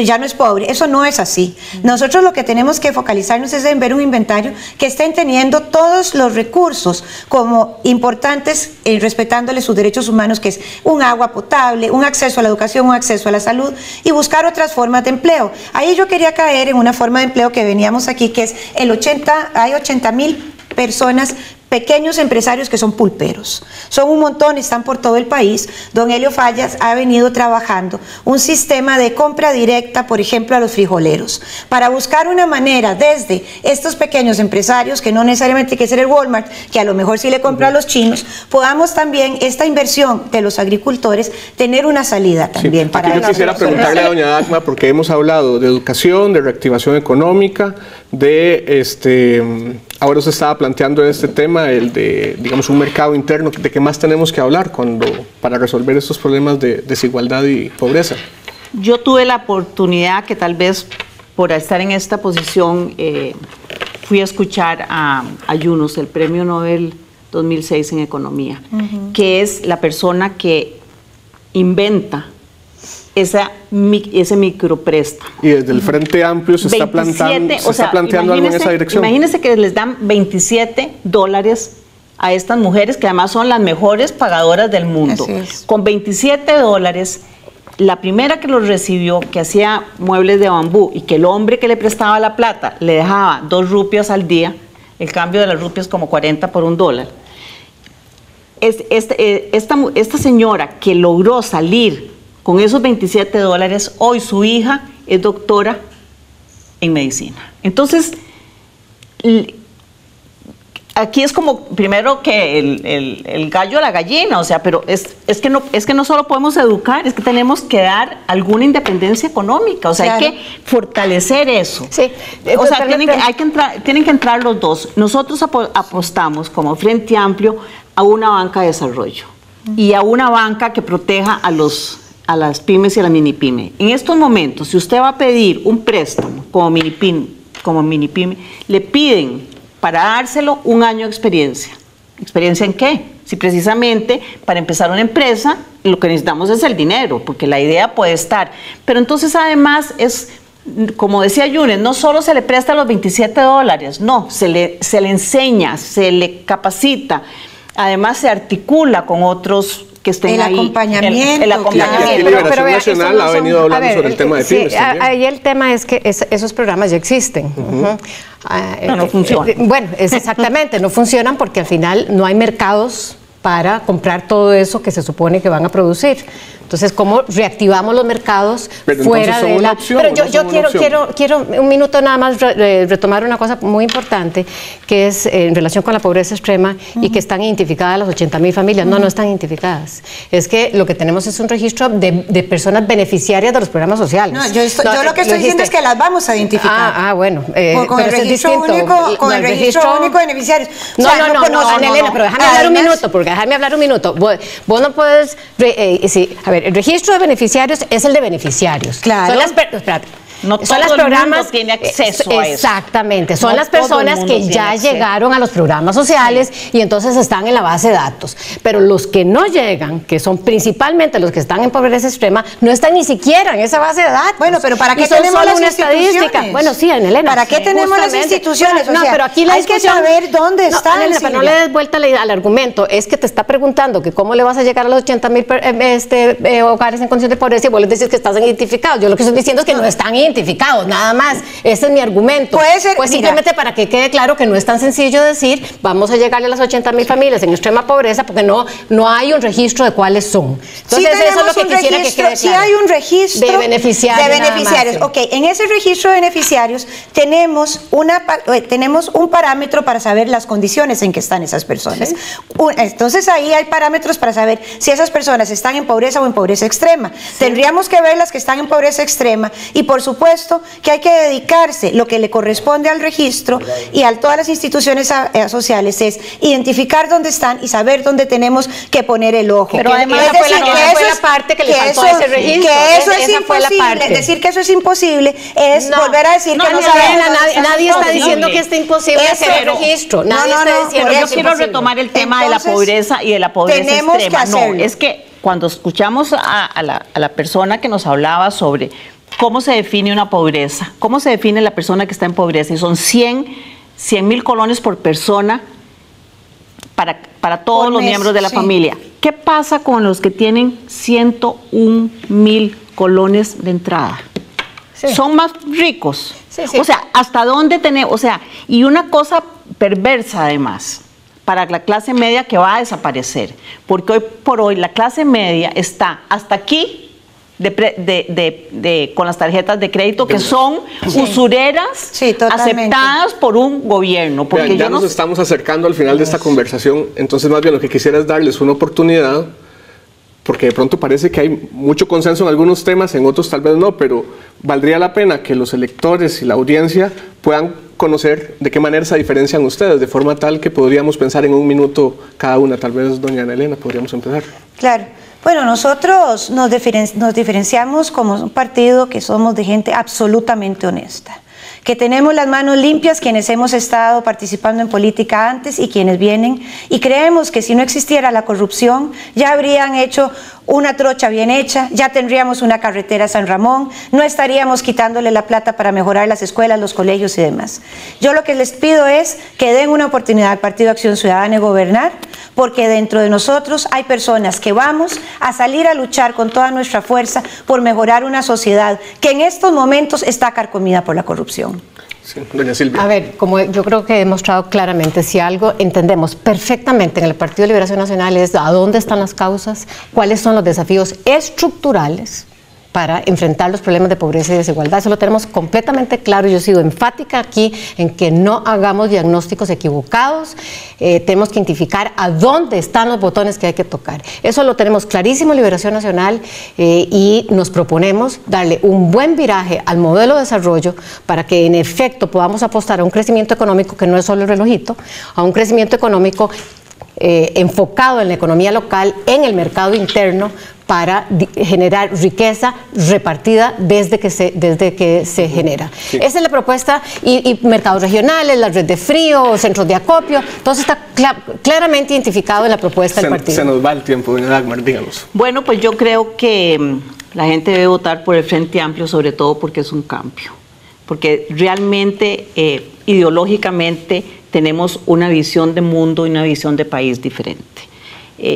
ya no es pobre. Eso no es así. Nosotros lo que tenemos que focalizarnos es en ver un inventario que esté teniendo todos los recursos como importantes, respetándole sus derechos humanos, que es un agua potable, un acceso a la educación, un acceso a la salud, y buscar otras formas de empleo. Ahí yo quería caer en una forma de empleo que veníamos aquí, que es hay 80,000 personas, pequeños empresarios que son pulperos. Son un montón, están por todo el país. Don Helio Fallas ha venido trabajando un sistema de compra directa, por ejemplo, a los frijoleros, para buscar una manera desde estos pequeños empresarios, que no necesariamente hay que ser el Walmart, que a lo mejor sí le compra a los chinos, podamos también esta inversión de los agricultores tener una salida también. Sí, para yo quisiera preguntarle a doña Dagmar, porque hemos hablado de educación, de reactivación económica, ahora se estaba planteando este tema, el de, digamos, un mercado interno. ¿De qué más tenemos que hablar para resolver estos problemas de desigualdad y pobreza? Yo tuve la oportunidad, que tal vez por estar en esta posición, fui a escuchar a Yunus, el Premio Nobel 2006 en Economía, que es la persona que inventa ese micropréstamo. Y desde el Frente Amplio se está planteando algo en esa dirección. Imagínense que les dan $27 a estas mujeres, que además son las mejores pagadoras del mundo. Con $27, la primera que los recibió, que hacía muebles de bambú, y que el hombre que le prestaba la plata le dejaba 2 rupias al día, el cambio de las rupias como 40 por $1. Esta señora que logró salir con esos $27, hoy su hija es doctora en medicina. Entonces, aquí es como primero que el gallo a la gallina, o sea, pero es que no solo podemos educar, es que tenemos que dar alguna independencia económica, o sea, hay que fortalecer eso. Sí. O sea, tienen que entrar los dos. Nosotros apostamos como Frente Amplio a una banca de desarrollo y a una banca que proteja a las pymes y a la mini pyme. En estos momentos, si usted va a pedir un préstamo como mini pyme, le piden para dárselo 1 año de experiencia. ¿Experiencia en qué? Si precisamente para empezar una empresa lo que necesitamos es el dinero, porque la idea puede estar. Pero entonces además es, como decía Yunes, no solo se le presta los $27, no, se le enseña, se le capacita, además se articula con otros que estén ahí. Acompañamiento. El acompañamiento. Liberación Nacional ha venido hablando sobre el tema de pymes también. Ahí el tema es que esos programas ya existen. Pero no funcionan. Bueno, exactamente, no funcionan porque al final no hay mercados para comprar todo eso que se supone que van a producir. Entonces, ¿cómo reactivamos los mercados fuera de la... Pero yo quiero un minuto nada más retomar una cosa muy importante, que es en relación con la pobreza extrema y que están identificadas las 80.000 familias. No están identificadas. Es que lo que tenemos es un registro de personas beneficiarias de los programas sociales. No, yo lo que estoy diciendo es que las vamos a identificar. Bueno. Con el registro único, con el registro único de beneficiarios. No, Elena, pero déjame hablar un minuto, Vos no puedes... a ver, el registro de beneficiarios es el de beneficiarios. Claro. No todo el mundo tiene acceso a eso. Exactamente, son las personas que ya llegaron a los programas sociales y entonces están en la base de datos. Pero los que no llegan, que son principalmente los que están en pobreza extrema, no están ni siquiera en esa base de datos. Bueno, pero ¿para qué tenemos las instituciones? Bueno, sí, Elena. ¿Para qué tenemos las instituciones? No, pero aquí hay que saber dónde están. Elena, pero no le des vuelta al argumento. Es que te está preguntando que cómo le vas a llegar a los 80.000 hogares en condición de pobreza y vos les decís que están identificados. Yo lo que estoy diciendo es que no están identificados, nada más. Ese es mi argumento. Puede ser, pues simplemente para que quede claro que no es tan sencillo decir vamos a llegarle a las 80.000 familias en extrema pobreza porque no hay un registro de cuáles son. Entonces eso es lo que quisiera que quede claro. Sí hay un registro de beneficiarios. De beneficiarios. Ok, en ese registro de beneficiarios tenemos un parámetro para saber las condiciones en que están esas personas. ¿Sí? Entonces ahí hay parámetros para saber si esas personas están en pobreza o en pobreza extrema. Sí. Tendríamos que ver las que están en pobreza extrema y por supuesto que hay que dedicarse, lo que le corresponde al registro y a todas las instituciones sociales es identificar dónde están y saber dónde tenemos que poner el ojo. Pero además esa fue la parte que le faltó a ese registro. Que eso es imposible. Decir que eso es imposible es volver a decir que no sabemos. Nadie está diciendo que es imposible hacer el registro. Nadie está diciendo yo quiero retomar el tema de la pobreza y de la pobreza extrema. No, es que cuando escuchamos a la persona que nos hablaba sobre ¿cómo se define una pobreza? ¿Cómo se define la persona que está en pobreza? Y son 100.000 colones por persona para todos los miembros de la familia. ¿Qué pasa con los que tienen 101.000 colones de entrada? Sí. Son más ricos. Sí. O sea, ¿hasta dónde tenemos? O sea, y una cosa perversa además para la clase media que va a desaparecer, porque hoy por hoy la clase media está hasta aquí con las tarjetas de crédito que son usureras aceptadas por un gobierno. Porque ya nos estamos acercando al final de esta conversación, entonces más bien lo que quisiera es darles una oportunidad, porque de pronto parece que hay mucho consenso en algunos temas, en otros tal vez no, pero valdría la pena que los electores y la audiencia puedan conocer de qué manera se diferencian ustedes, de forma tal que podríamos pensar en un minuto cada una. Tal vez, doña Ana Elena, podríamos empezar. Claro. Bueno, nosotros nos diferenciamos como un partido que somos de gente absolutamente honesta, que tenemos las manos limpias quienes hemos estado participando en política antes y quienes vienen, y creemos que si no existiera la corrupción ya habrían hecho una trocha bien hecha, ya tendríamos una carretera a San Ramón, no estaríamos quitándole la plata para mejorar las escuelas, los colegios y demás. Yo lo que les pido es que den una oportunidad al Partido Acción Ciudadana de gobernar, porque dentro de nosotros hay personas que vamos a salir a luchar con toda nuestra fuerza por mejorar una sociedad que en estos momentos está carcomida por la corrupción. Sí, doña Silvia. A ver, como yo creo que he demostrado claramente, si algo entendemos perfectamente en el Partido de Liberación Nacional es a dónde están las causas, cuáles son los desafíos estructurales para enfrentar los problemas de pobreza y desigualdad. Eso lo tenemos completamente claro. Yo he sido enfática aquí en que no hagamos diagnósticos equivocados. Tenemos que identificar a dónde están los botones que hay que tocar. Eso lo tenemos clarísimo en Liberación Nacional y nos proponemos darle un buen viraje al modelo de desarrollo para que en efecto podamos apostar a un crecimiento económico que no es solo el relojito, a un crecimiento económico enfocado en la economía local, en el mercado interno, para generar riqueza repartida desde que se genera. Sí. Esa es la propuesta, y mercados regionales, la red de frío, centros de acopio, todo eso está claramente identificado en la propuesta del partido. Se nos va el tiempo, Dagmar, díganos. Bueno, pues yo creo que la gente debe votar por el Frente Amplio, sobre todo porque es un cambio, porque realmente, ideológicamente, tenemos una visión de mundo y una visión de país diferente.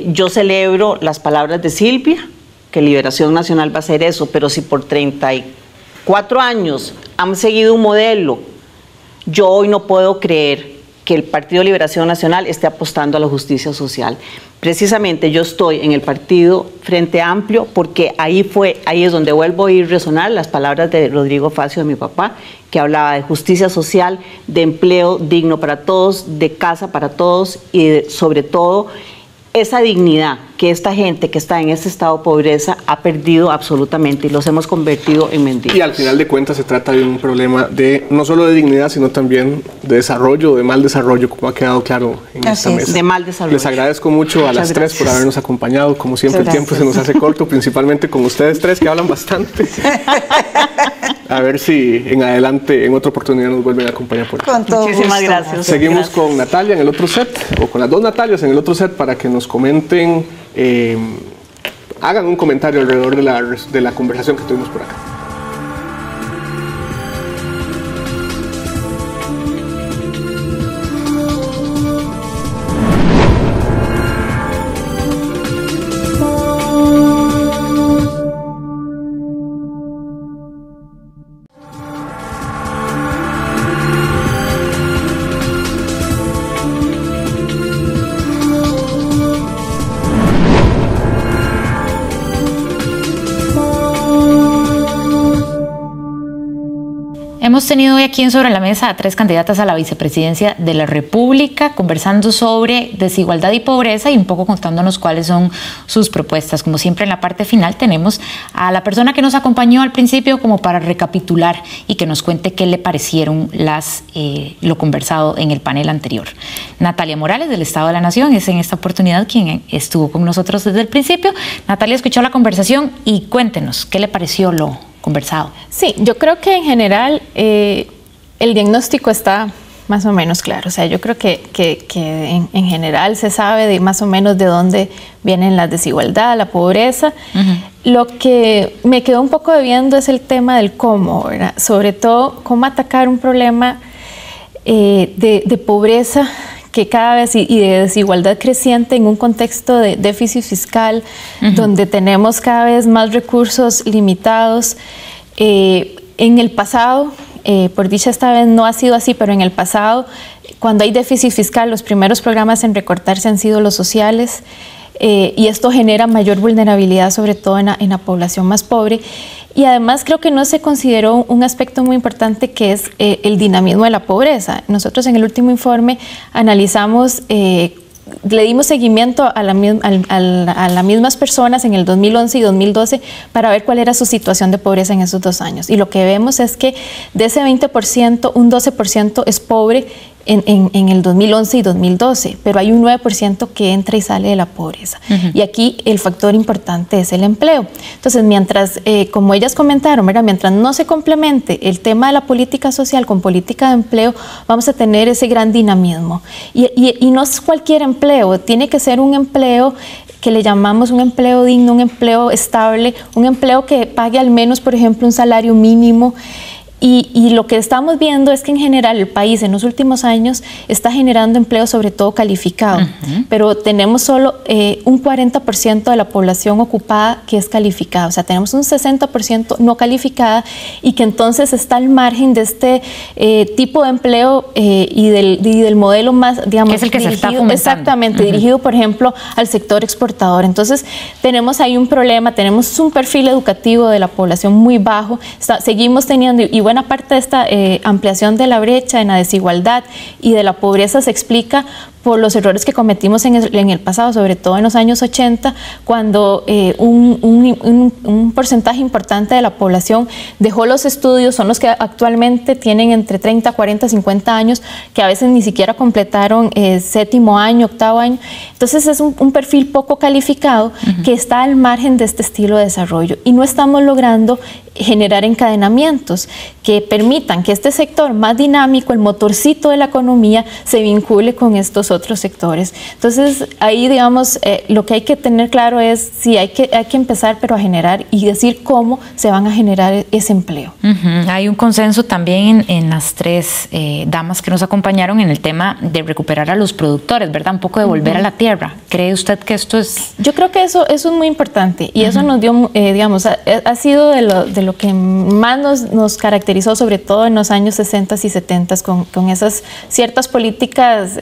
Yo celebro las palabras de Silvia, que Liberación Nacional va a hacer eso, pero si por 34 años han seguido un modelo, yo hoy no puedo creer que el Partido Liberación Nacional esté apostando a la justicia social. Precisamente yo estoy en el Partido Frente Amplio porque ahí es donde vuelvo a oír resonar las palabras de Rodrigo Facio, de mi papá, que hablaba de justicia social, de empleo digno para todos, de casa para todos y sobre todo esa dignidad que esta gente que está en este estado de pobreza ha perdido absolutamente y los hemos convertido en mendigos. Y al final de cuentas se trata de un problema de no solo de dignidad, sino también de desarrollo, de mal desarrollo, como ha quedado claro en esta mesa. De mal desarrollo. Les agradezco mucho a las tres por habernos acompañado. Como siempre, el tiempo se nos hace corto, principalmente con ustedes tres que hablan bastante. A ver si en adelante, en otra oportunidad, nos vuelven a acompañar por aquí. Muchísimas gracias. Seguimos con Natalia en el otro set, o con las dos Natalias en el otro set, para que nos comenten, hagan un comentario alrededor de la conversación que tuvimos por acá. Hemos tenido hoy aquí en Sobre la Mesa a tres candidatas a la vicepresidencia de la República, conversando sobre desigualdad y pobreza y un poco contándonos cuáles son sus propuestas. Como siempre, en la parte final tenemos a la persona que nos acompañó al principio como para recapitular y que nos cuente qué le parecieron lo conversado en el panel anterior. Natalia Morales, del Estado de la Nación, es en esta oportunidad quien estuvo con nosotros desde el principio. Natalia escuchó la conversación y cuéntenos qué le pareció lo conversado. Sí, yo creo que en general el diagnóstico está más o menos claro. O sea, yo creo que en general se sabe de más o menos de dónde vienen la desigualdad, la pobreza. Lo que me quedó un poco debiendo es el tema del cómo, ¿verdad? Sobre todo, cómo atacar un problema de pobreza que cada vez y de desigualdad creciente en un contexto de déficit fiscal, donde tenemos cada vez más recursos limitados. En el pasado, por dicha esta vez no ha sido así, pero en el pasado, cuando hay déficit fiscal, los primeros programas en recortarse han sido los sociales, y esto genera mayor vulnerabilidad, sobre todo en la población más pobre. Y además creo que no se consideró un aspecto muy importante, que es el dinamismo de la pobreza. Nosotros en el último informe analizamos, le dimos seguimiento a las mismas personas en el 2011 y 2012 para ver cuál era su situación de pobreza en esos 2 años. Y lo que vemos es que de ese 20%, un 12% es pobre en el 2011 y 2012, pero hay un 9% que entra y sale de la pobreza. Y aquí el factor importante es el empleo. Entonces, mientras, como ellas comentaron, ¿verdad? Mientras no se complemente el tema de la política social con política de empleo, vamos a tener ese gran dinamismo. Y no es cualquier empleo, tiene que ser un empleo que le llamamos un empleo digno, un empleo estable, un empleo que pague al menos, por ejemplo, un salario mínimo. Y lo que estamos viendo es que en general el país en los últimos años está generando empleo, sobre todo calificado, pero tenemos solo un 40% de la población ocupada que es calificada, o sea, tenemos un 60% no calificada, y que entonces está al margen de este tipo de empleo y del modelo más, digamos, es el que dirigido, se está fomentando. Exactamente, dirigido, por ejemplo, al sector exportador. Entonces, tenemos ahí un problema, tenemos un perfil educativo de la población muy bajo, seguimos teniendo, y buena parte de esta ampliación de la brecha en la desigualdad y de la pobreza se explica por los errores que cometimos en el pasado, sobre todo en los años 80, cuando un porcentaje importante de la población dejó los estudios, son los que actualmente tienen entre 30, 40, 50 años, que a veces ni siquiera completaron séptimo año, octavo año. Entonces es un perfil poco calificado que está al margen de este estilo de desarrollo y no estamos logrando generar encadenamientos que permitan que este sector más dinámico, el motorcito de la economía, se vincule con estos otros sectores. Entonces, ahí, digamos, lo que hay que tener claro es si hay que empezar, pero a generar y decir cómo se van a generar ese empleo. Hay un consenso también en las tres damas que nos acompañaron en el tema de recuperar a los productores, ¿verdad? Un poco de volver a la tierra. ¿Cree usted que esto es...? Yo creo que eso es muy importante y eso nos dio, digamos, ha sido de lo que más nos caracterizó, sobre todo en los años 60 y 70 con esas ciertas políticas,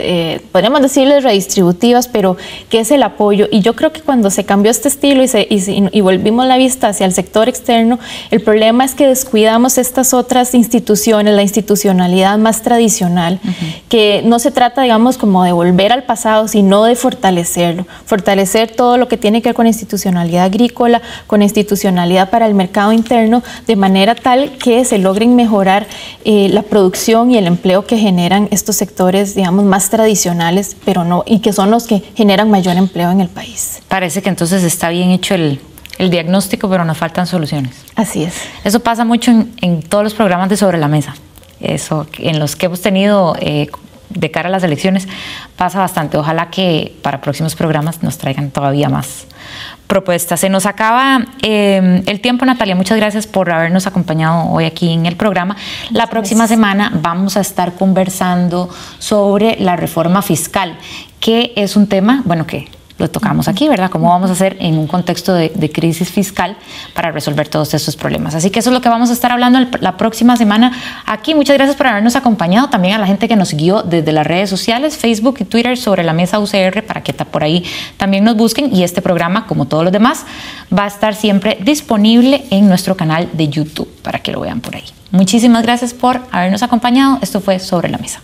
podríamos decirles redistributivas, pero que es el apoyo. Y yo creo que cuando se cambió este estilo y volvimos la vista hacia el sector externo, el problema es que descuidamos estas otras instituciones, la institucionalidad más tradicional, que no se trata, digamos, como de volver al pasado, sino de fortalecerlo, fortalecer todo lo que tiene que ver con institucionalidad agrícola, con institucionalidad para el mercado interno, de manera tal que se logren mejorar la producción y el empleo que generan estos sectores, digamos, más tradicionales, pero no, y que son los que generan mayor empleo en el país. Parece que entonces está bien hecho el diagnóstico, pero nos faltan soluciones. Así es. Eso pasa mucho en todos los programas de Sobre la Mesa. Eso, en los que hemos tenido de cara a las elecciones, pasa bastante. Ojalá que para próximos programas nos traigan todavía más propuestas. Se nos acaba el tiempo, Natalia. Muchas gracias por habernos acompañado hoy aquí en el programa. La próxima semana vamos a estar conversando sobre la reforma fiscal, que es un tema, bueno, que lo tocamos aquí, ¿verdad? ¿Cómo vamos a hacer en un contexto de crisis fiscal para resolver todos estos problemas? Así que eso es lo que vamos a estar hablando la próxima semana aquí. Muchas gracias por habernos acompañado. También a la gente que nos siguió desde las redes sociales, Facebook y Twitter, Sobre la Mesa UCR, para que por ahí también nos busquen. Y este programa, como todos los demás, va a estar siempre disponible en nuestro canal de YouTube, para que lo vean por ahí. Muchísimas gracias por habernos acompañado. Esto fue Sobre la Mesa.